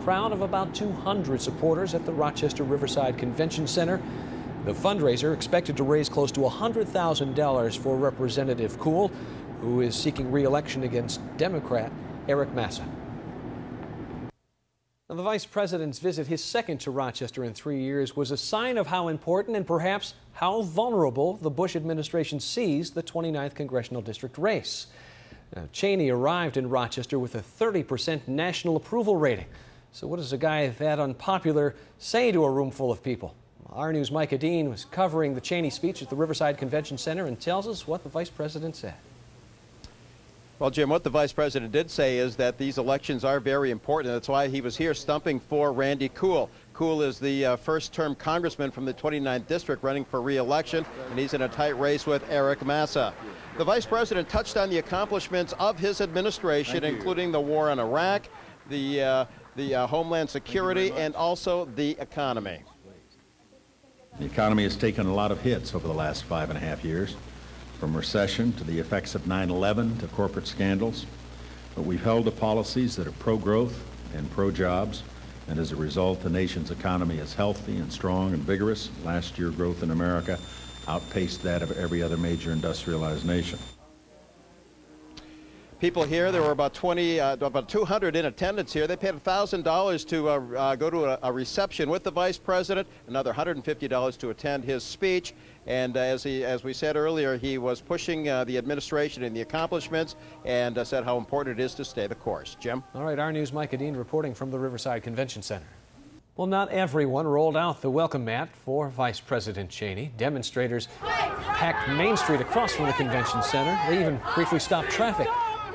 crowd of about 200 supporters at the Rochester Riverside Convention Center. The fundraiser expected to raise close to $100,000 for Representative Kuhl, who is seeking re-election against Democrat Eric Massa. Now, the Vice President's visit, his second to Rochester in 3 years, was a sign of how important and perhaps how vulnerable the Bush administration sees the 29th Congressional District race. Now, Cheney arrived in Rochester with a 30% national approval rating. So what does a guy that unpopular say to a room full of people? Our News' Micah Dean was covering the Cheney speech at the Riverside Convention Center and tells us what the Vice President said. Well, Jim, what the Vice President did say is that these elections are very important. That's why he was here stumping for Randy Kuhl. Kuhl is the first-term congressman from the 29th District running for re-election, and he's in a tight race with Eric Massa. The Vice President touched on the accomplishments of his administration, including the war on Iraq, the Homeland Security, and also the economy. The economy has taken a lot of hits over the last 5.5 years. From recession to the effects of 9/11 to corporate scandals. But we've held to policies that are pro-growth and pro-jobs, and as a result, the nation's economy is healthy and strong and vigorous. Last year, growth in America outpaced that of every other major industrialized nation. People here, there were about 200 in attendance here. They paid $1,000 to go to a reception with the Vice President, another $150 to attend his speech. And as we said earlier, he was pushing the administration and the accomplishments and said how important it is to stay the course. Jim? All right, our News' Micah Dean reporting from the Riverside Convention Center. Well, not everyone rolled out the welcome mat for Vice President Cheney. Demonstrators packed Main Street across from the convention center. They even briefly stopped traffic.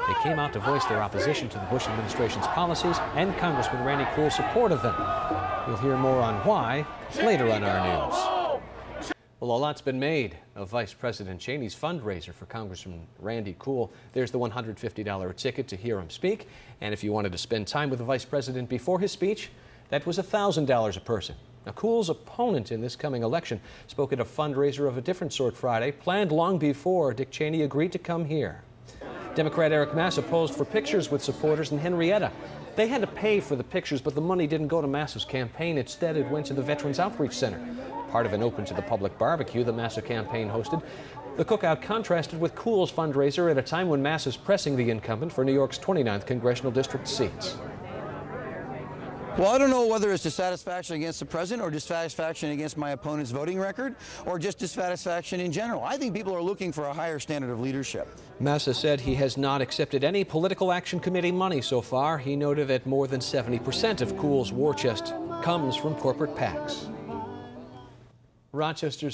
They came out to voice their opposition to the Bush administration's policies and Congressman Randy Kuhl's support of them. You'll hear more on why later on our news. Well, a lot's been made of Vice President Cheney's fundraiser for Congressman Randy Kuhl. There's the $150 ticket to hear him speak. And if you wanted to spend time with the Vice President before his speech, that was $1,000 a person. Now, Kuhl's opponent in this coming election spoke at a fundraiser of a different sort Friday, planned long before Dick Cheney agreed to come here. Democrat Eric Massa posed for pictures with supporters in Henrietta. They had to pay for the pictures, but the money didn't go to Massa's campaign. Instead, it went to the Veterans Outreach Center, part of an open-to-the-public barbecue the Massa campaign hosted. The cookout contrasted with Kuhl's fundraiser at a time when Massa's pressing the incumbent for New York's 29th Congressional District seats. Well, I don't know whether it's dissatisfaction against the president or dissatisfaction against my opponent's voting record or just dissatisfaction in general. I think people are looking for a higher standard of leadership. Massa said he has not accepted any political action committee money so far. He noted that more than 70% of Kuhl's war chest comes from corporate PACs. Rochester's